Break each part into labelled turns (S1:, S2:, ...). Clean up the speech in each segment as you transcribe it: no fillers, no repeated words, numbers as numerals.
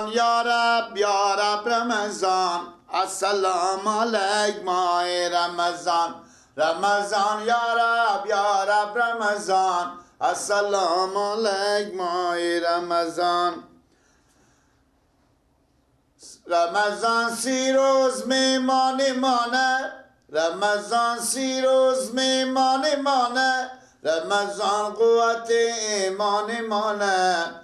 S1: یا رب رمضان السلام علیک ماه رمضان رمضان یا رب رمضان السلام علیک ماه رمضان رمضان 30 روز میمانه مانه رمضان 30 روز میمانه مانه رمضان قوت ایمان مانه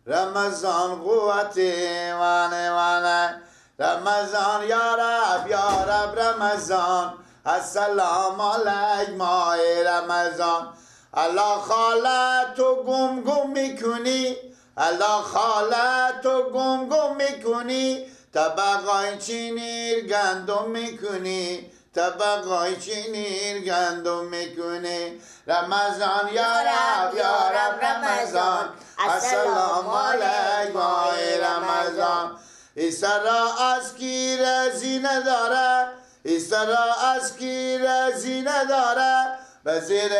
S1: رمضان قوت ایمان مانه رمضان یا رب رمضان السلام علیک ماه رمضان الله خاله تو گم میکنی الله خاله تو گم میکنی طبقای چینیر گندم میکنی طبقای چینیر گندم میکنی رمضان یا رب رمضان السلام علیک ماه رمضان ایسرا از کی رزینه داره ایسرا از کی رزینه داره و زیر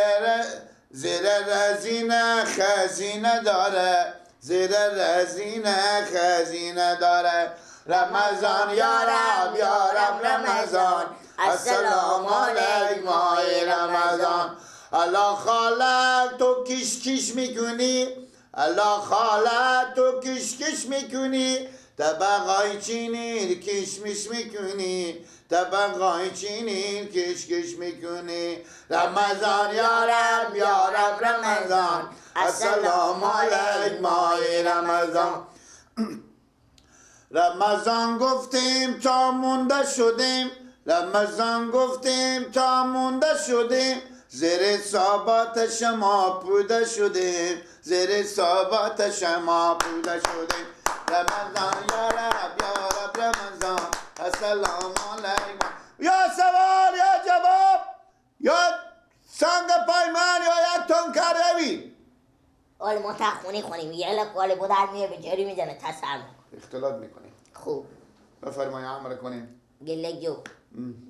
S1: رزینه خزینه داره زیر رزینه خزینه داره رمضان یا رب رمضان السلام علیک ماه رمضان الله خاله تو کش میکنی الله خاله تو کش میکنی طبقای چینیر کشمش میکنی طبقای چینیر کش میکنی رمضان یا رب رمضان السلام علیک ماه رمضان رمضان گفتیم تا مونده شدیم رمضان گفتیم تا مونده شدیم زیر صحبت شما پوده شدیم زیر صحبت شما پوده شدیم رمضان یا رب رمضان السلام علیکم یا سوال یا جواب یا سنگ پایمان یا یک تون کروی
S2: حال ما تخونی خونیم یه لکاله بودر میه به جری میزنه تسلم
S1: اختلاط میکنیم
S2: خوب
S1: بفرمایی عمل کنیم
S2: گله جو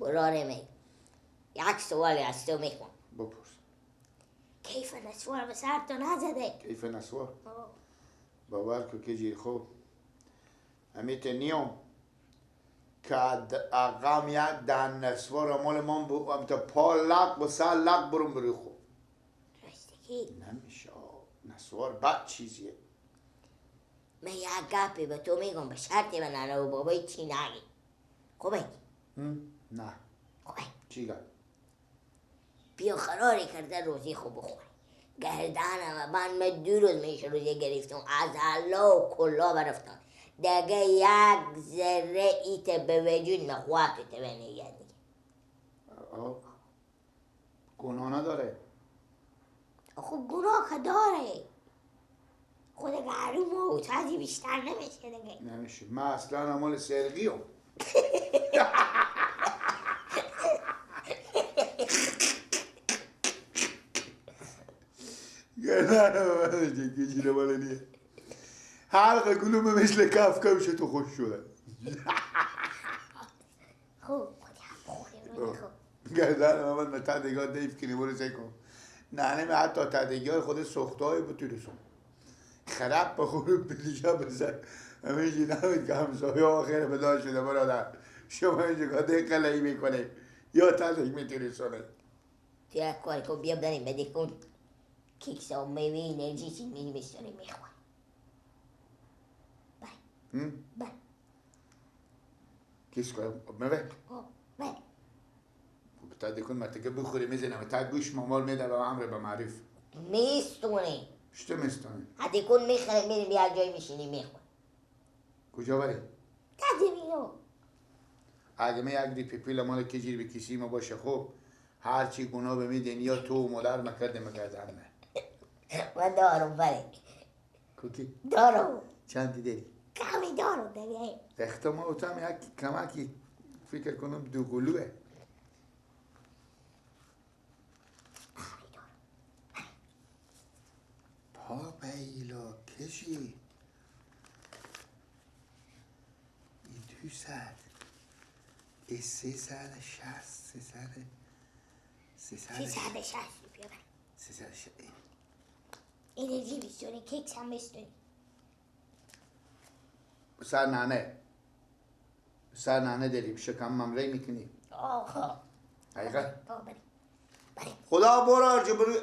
S2: براره می یک سوالی از تو میخون
S1: بپرس
S2: کیف نسوار به سر تو نزده
S1: کیف نسوار باور که جیر خوب امیت نیوم که اقام یک دن نسوار مال من بو تا پا لق و سر لق برون بروی خوب
S2: رستگی
S1: نمیشه نسوار بد چیزیه
S2: من یک گپی به تو میگم به شرطی به ننه و بابای چی نگی خوبه؟
S1: نه
S2: خوبه
S1: چی گفت؟
S2: بیا قراری کرده روزی خوب بخوری گردنم من 2 روز میشه روزی گرفتم از الله و کلا برفتم دیگه یک ذره ایت به وجود نخواهد تو بنیگه دیگه
S1: گناه نداره
S2: خب گناه که داره خود گرو موت هزی بیشتر نمیشه دیگه
S1: نمیشه من اصلا مال سرگیم نه حلقه گلومه مثل کف کمش تو خوش شده
S2: خوب خودی خوب
S1: گردن من تدگاه دیف کنی برو سکن نه نمی حتی تدگاه خود سخته های بطورسون خراب بخورم بلیشا بزن همه اینجی نمید که همسایه آخر بدا شده برادر شما اینجا گاده قلعی میکنه یا تدگ میتونسونه
S2: تو یک کاری که بیا بریم بده کن کیکس و میوه انرژی چی میستونی میخوای بله
S1: کیس کنم میوه
S2: بله
S1: تا کن مرتکه بخوری میزنم تا گوش مامال میده به عمر به معرف
S2: میستونی
S1: شته میستونی
S2: حتی کن میخوای میریم یک جای میشینی میخوای
S1: کجا بری؟
S2: تده بیرو
S1: اگه من یک دی پیپیل مال کجیر به کسی ما باشه خوب هرچی گناه به میدین یا تو مادر مکرده مکردن
S2: من دارم بله
S1: کوکی
S2: دارم
S1: چندی داری؟
S2: کمی دارم دیگه
S1: احتمال هم یک کمکی فکر کنم 2 گلوه تا بیلا کشی این 200 ای 360
S2: 360 بیا بر
S1: 360
S2: انرژی بیستونی کیکس هم بیستونی
S1: سر نانه داریم شکم ممری میکنی
S2: آقا
S1: حقیقت
S2: بابا بریم
S1: خدا برار جبری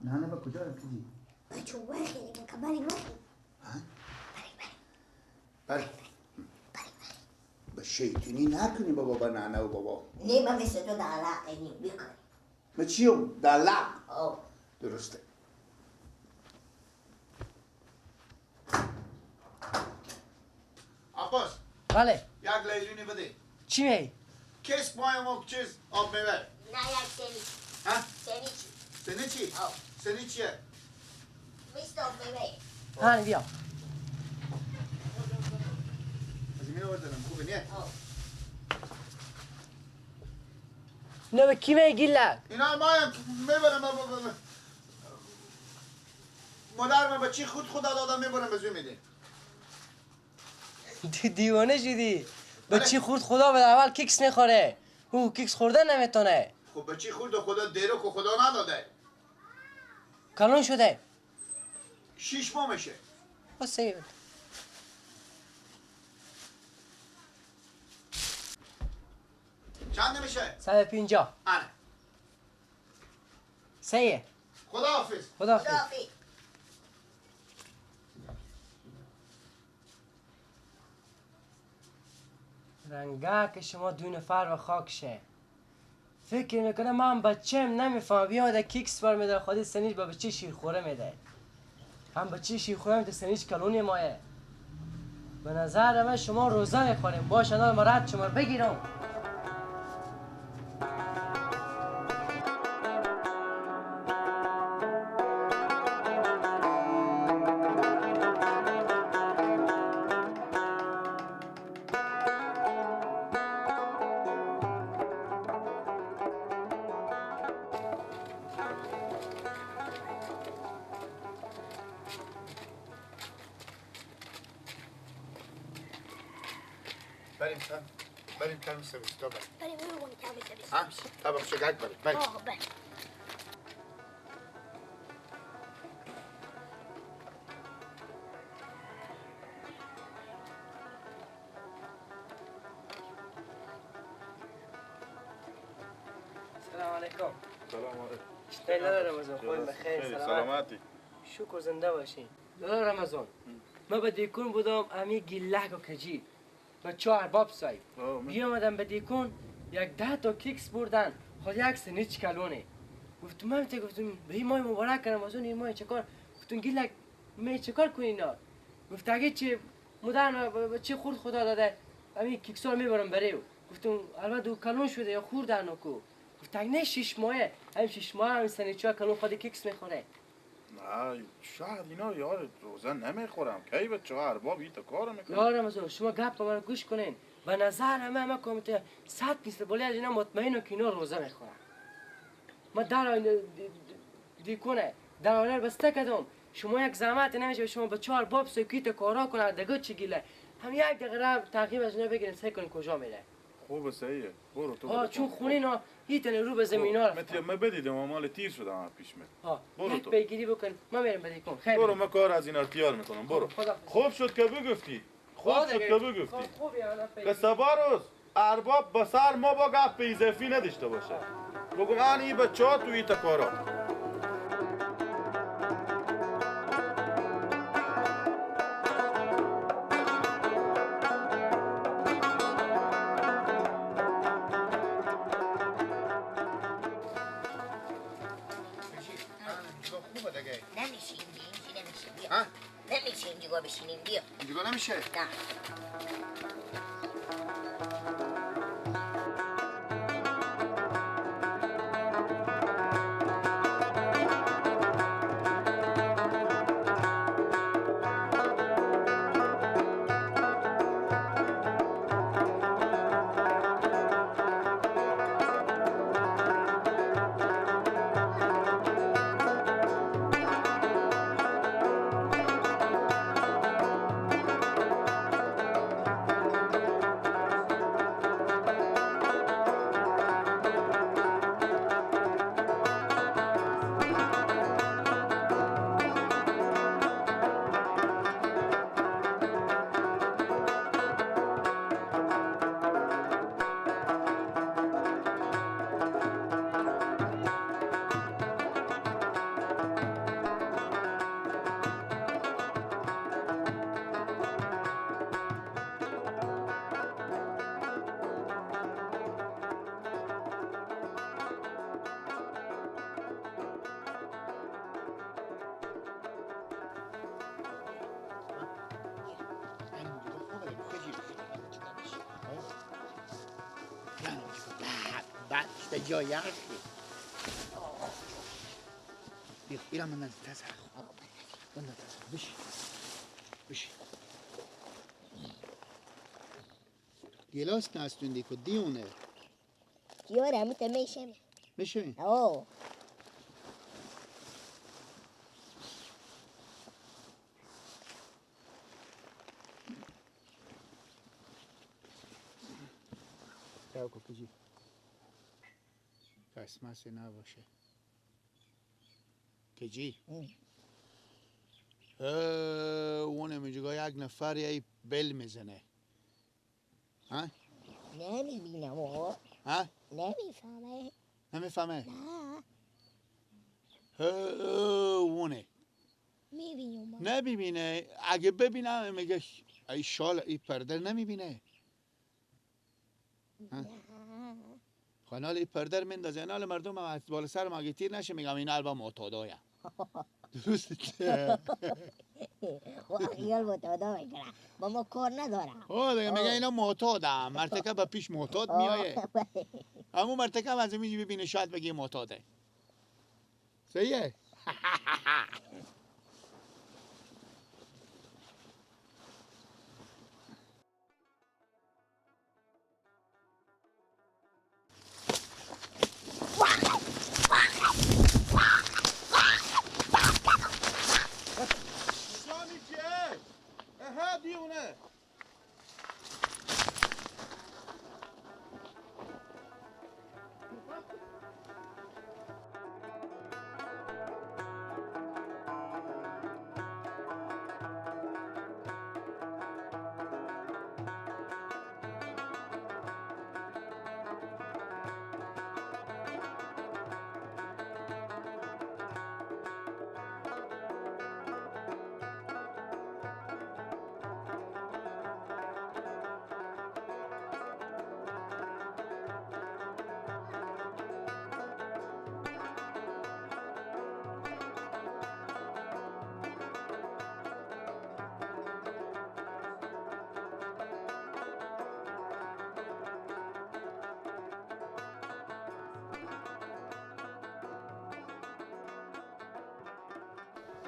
S1: نانه با کجا رفتی؟
S2: بچه وقتی دیگه که بریم
S1: بله به شیطونی نکنی بابا با نانه و بابا
S2: نه من مثل تو در علاقه نیم بکنیم
S1: من چیم؟ در لق
S2: آه
S1: درسته عباس
S3: بله
S1: یک لیزونی بده
S3: چی می؟
S1: کس پایم و چیز آب میوه
S2: نه یک سنی
S1: ها؟
S2: سنی چی؟
S1: سنی چی؟
S2: آه
S1: سنی چیه؟
S2: مثل آب میوه
S3: ها بیا
S1: از این آوردنم خوبه نه؟
S2: آه
S3: نه به کی می گیلک؟
S1: اینا مایم میبرم مادر من بچی خدا دادم میبرم به زوی میده
S3: دیوانه شدی
S1: بله.
S3: بچی خورد خدا به اول کیکس میخوره او کیکس خوردن نمیتونه
S1: خب بچی خورد و خدا دیرو که خدا نداده
S3: کلون شده
S1: 6 ماه میشه
S3: بس
S1: چند میشه؟
S3: 150
S1: آره
S3: سیه
S1: خدا حافظ
S3: خدا
S2: خداحافظ
S3: رنگه که شما دو نفر و خاک شه فکر میکنه من بچه‌م نمیفهم بیاد کیکس بر میده خودی سنیج با بچه شیرخوره میده هم بچه شیرخوره میده سنیج کلونی مایه به نظر من شما روزه میخوریم باش الان ما رد شما بگیرم
S1: بریم کم سویستا بریم
S2: بریم بگم که
S1: ها؟ طبق شگک بریم
S2: آه بریم
S3: سلام علیکم
S4: سلام علیکم.
S3: چطوری لاله رمضان خود بخیر
S4: خیلی
S3: سلامت
S4: سلامتی.
S3: شکر زنده باشین لاله رمضان ما به دیکون بودم امی گیلک و کجی بچه ارباب صاحب بیامدم به دیکون یک 10 تا کیکس بردن خود یک سنیچ کلونه گفتم من گفتم به این ماه مبارک کنم از اون این ماه چکار گفتم گیلک می چکار کنی اینا گفت اگه چی مدرن چی خورد خدا داده همین کیکسا رو میبرم برای او گفتم البته دو کلون شده یا خوردن کو گفت اگه نه 6 ماهه همین 6 ماه همین سنیچا کلون خود کیکس میخوره
S4: نه شاید اینا یار روزه نمیخورم کی بچه ها ارباب این کار میکنن
S3: یا رمضان شما گپ من گوش کنین به نظر همه کمیته 100% بولی از اینا مطمئنم که اینا روزه میخورن ما در دیکنه در آنر بسته کردم شما یک زحمت نمیشه شما به 4 باب سکیت کارا کنه دیگه چی گیله هم یک دقیقه تعقیب از اینا بگیرین سعی کنین کجا میره
S4: خوبه صحیحه برو تو
S3: ها چون خونین ها هیتن رو به زمین ها
S4: متیا من بدیدم مال تیر شدم پیش من
S3: ها
S4: برو
S3: یک
S4: تو.
S3: پیگیری بکن ما میرم به دیکن خیلی
S4: برو من کار از این ارتیار میکنم برو
S3: خدا
S4: خوب شد که بگفتی خوب شد که بگفتی
S3: خوبی حالا
S4: که
S3: پیگیری.
S4: سباروز ارباب به سر ما با گپ اضافی نداشته باشه بگو من این بچه ها تو این کارا
S1: خوبه دیگه
S2: نمیشه اینجا نمیشه بیا
S1: ها؟
S2: نمیشه اینجا بشینیم بیا
S1: دیگه نمیشه
S2: نه
S1: به جای یخی بیرم من از تسخ بشی بشی گلاس نستوندی که دیونه
S2: دیاره همون میشه
S1: میشه
S2: اوه
S1: Evo kajی کسمسی نباشه کجی اونه میجگاه یک نفر یه بل میزنه ها؟
S2: نمیبینم
S1: ها؟
S2: نمیفهمه
S1: نمیفهمه؟
S2: نه
S1: اونه
S2: میبینم
S1: نمیبینه اگه ببینم میگه ای شال ای پرده نمیبینه خانال ای پرده مندازه اینال مردم هم از بالا سر ما تیر نشه میگم این البا معتادایم درسته
S2: خیال متعادا میکنم با ما کار ندارم
S1: دیگه میگه اینا معتادم مرتکب پیش معتاد میایه همون مرتکب از اینجا ببینه شاید بگه معتاده صحیحه
S4: نشانی چیه؟ اه دیونه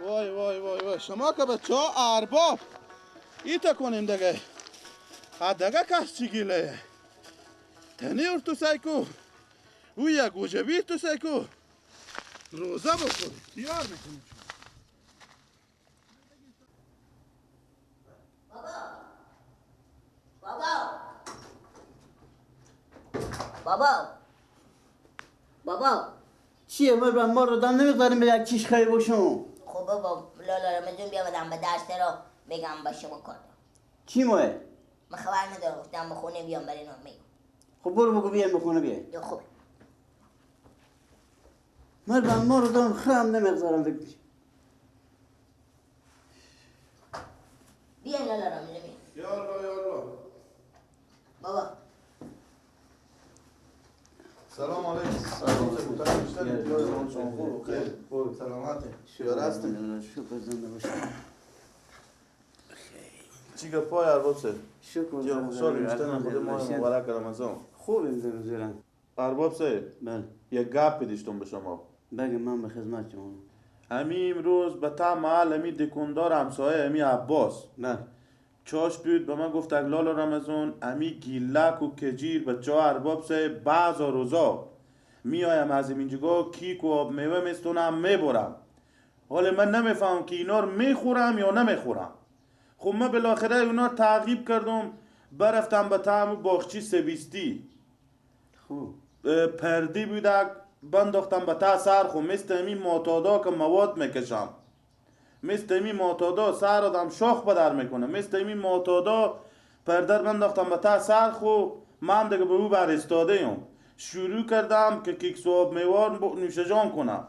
S4: وای وای وای وای شما که بچه ها ارباب ایتا کنیم دیگه دیگه کس چی گیله تنی ارتو سایکو او یا گوجه بیر تو سایکو روزه بکنیم تیار میکنیم
S2: بابا
S5: چیه ما رو دم نمیذاریم به یک چیش خیلی باشم
S2: خب بابا لالا رمزون بیامدم به درس رو بگم با شما کار دارم
S5: چی ماه؟
S2: من خبر ندارم گفتم به خونه بیام برای نام میگم
S5: خب برو بگو بیان بخونه بیان
S2: یا خوبه
S5: ما رو دم خیلی نمیذارم بگوش
S2: بیاین لالا رمزون بیاین
S4: یالا یالا
S2: بابا
S4: سلام علیکم سلامت شیار هستیم
S5: شکر زنده باشم
S4: چی گفای ارباب سه
S5: شکر
S4: یا خوشحال میشتن خود ماه مبارک رمضان
S5: خوب این زیرن
S4: ارباب سه
S5: بله
S4: یک گپ دیشتم به شما
S5: بگه من به خدمت شما
S4: امی امروز به تا محل امی دکاندار همسایه امی عباس
S5: بله
S4: چاش بیود به من گفت اگلال رمضان امی گیلک و کجیر بچه ها ارباب سه بعض و روزا میایم از اینجا کیک و آب میوه میستونم میبرم حالا من نمیفهم که اینا رو میخورم یا نمیخورم خب من بالاخره اونا رو تعقیب کردم برفتم به طعم باغچی سویستی
S5: خوب
S4: پردی بودک بنداختم به تا سر خو مثل امی معتادا که مواد میکشم مثل امی معتادا سر آدم شاخ بدر میکنه مثل امی معتادا پردر بنداختم به تا سر خو من دیگه به او بر استاده ایم شروع کردم که کیک سواب میوار نوشه جان کنم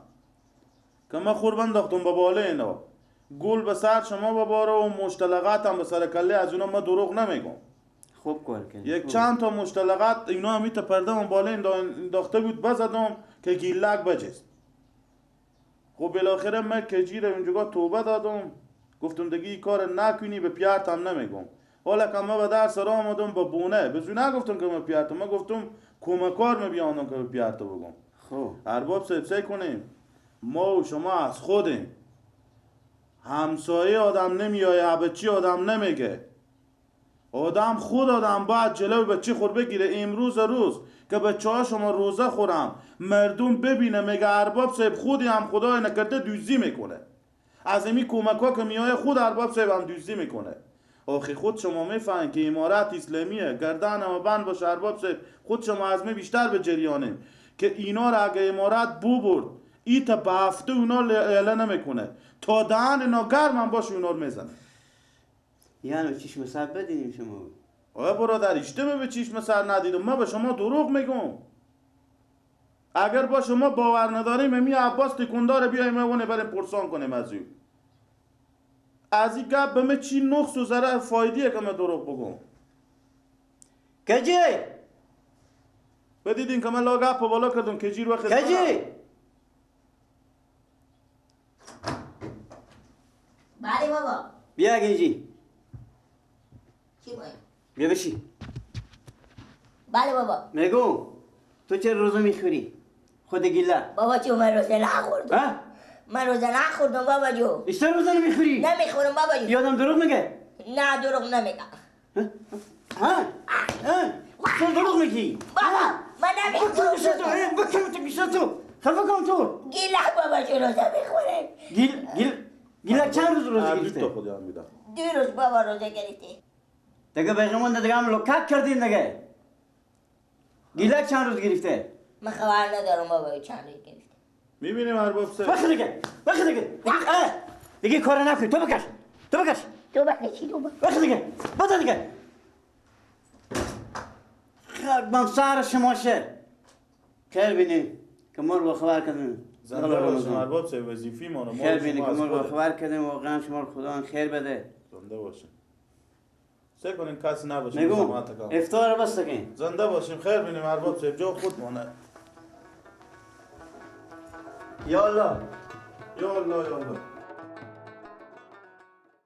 S4: که من خور بنداختم به بالا اینا گل به سر شما بباره و مشتلقات هم به سر کله از اونا ما دروغ نمیگم
S5: خوب کار کردی
S4: یک
S5: خوب.
S4: چند تا مشتلقات اینا همی تا پرده من بالا انداخته بود بزدم که گیلک بجست خب بالاخره من کجی رو اونجا توبه دادم گفتم دیگه این کار نکنی به پیارت هم نمیگم حالا که ما به در سر آمدم با بونه بزو نگفتم که من پیرتو، من گفتم کمکار می بیاندم که پیرتو بگم.
S5: خب
S4: ارباب صاحب سعی کنیم ما و شما از خودیم، همسایه آدم نمیایه بچی آدم نمیگه، آدم خود آدم باید جلو بچی خود بگیره. امروز روز که بچه ها شما روزه خورم مردم ببینه میگه ارباب صاحب خودی هم خدای نکرده دوزی میکنه، از امی کمک ها که میایه خود ارباب صاحب هم دوزی میکنه. آخی خود شما میفهمین که امارت اسلامیه، گردن ما بند باشه ارباب صاحب، خود شما از می بیشتر به جریانیم که اینا را اگه امارت بو برد ایتا به هفته اونا لیله نمیکنه، تا دهن اینا گرم هم باشه اونا رو میزنه.
S5: یعنی چشم سر بدینیم شما.
S4: آه برادر اشتباه به چشم سر ندیدم، من به شما دروغ میگم. اگر با شما باور نداریم امی عباس تکندار بیایم اونه بریم پرسان کنیم از او. از این گپ به من چی نقص و ضرر فایدیه که من دروغ بگم؟
S5: کجی؟
S4: بدیدین که من لا گپ بالا کردم کجی رو خیلی
S5: کجی؟
S2: بله بابا.
S5: بیا گنجی.
S2: چی باید؟
S5: بیا بشی.
S2: بله بابا.
S5: میگو تو چه روزه میخوری؟ خود گیله.
S2: بابا چون من روزه نخوردم.
S5: ها؟
S2: من روزه نخوردم بابا جو.
S5: اشتر روزه نمیخوری؟
S2: نمیخورم بابا جو.
S5: یادم دروغ میگه؟
S2: نه دروغ نمیگم.
S5: ها؟ تو دروغ میگی؟
S2: بابا من نمیخورم.
S5: بکنم تو گیشه تو. خفه کن تو.
S2: گیله بابا جو روزه میخوره.
S5: گیله چند روز روزه
S4: عبدی
S5: گرفته؟
S4: تو خودی هم بیدم.
S2: 2 روز بابا روزه گرفته.
S5: دیگه بیغمان دیگه هم لکک کردین دیگه. گیله چند روز گرفته؟
S2: من خبر ندارم بابا چند روز گرفته.
S4: میبینیم ارباب صاحب.
S5: بخ دیگه. دیگه کار نکن. تو بکش.
S2: تو بکشی تو بکش.
S5: بخ دیگه. بده دیگه. خربان سر شما شه. خیر بینی که ما رو خبر کردن.
S4: زنده باشیم ارباب صاحب، وظیفی ما رو.
S5: خیر بینی که ما رو خبر کردن، واقعا شما رو خدا خیر بده.
S4: زنده باشیم. سعی کنین کسی نباشه.
S5: میگم افطار بس کن.
S4: زنده باشیم. خیر بینیم ارباب صاحب، جا خود مانه.
S5: یا الله.
S4: یا الله یا الله.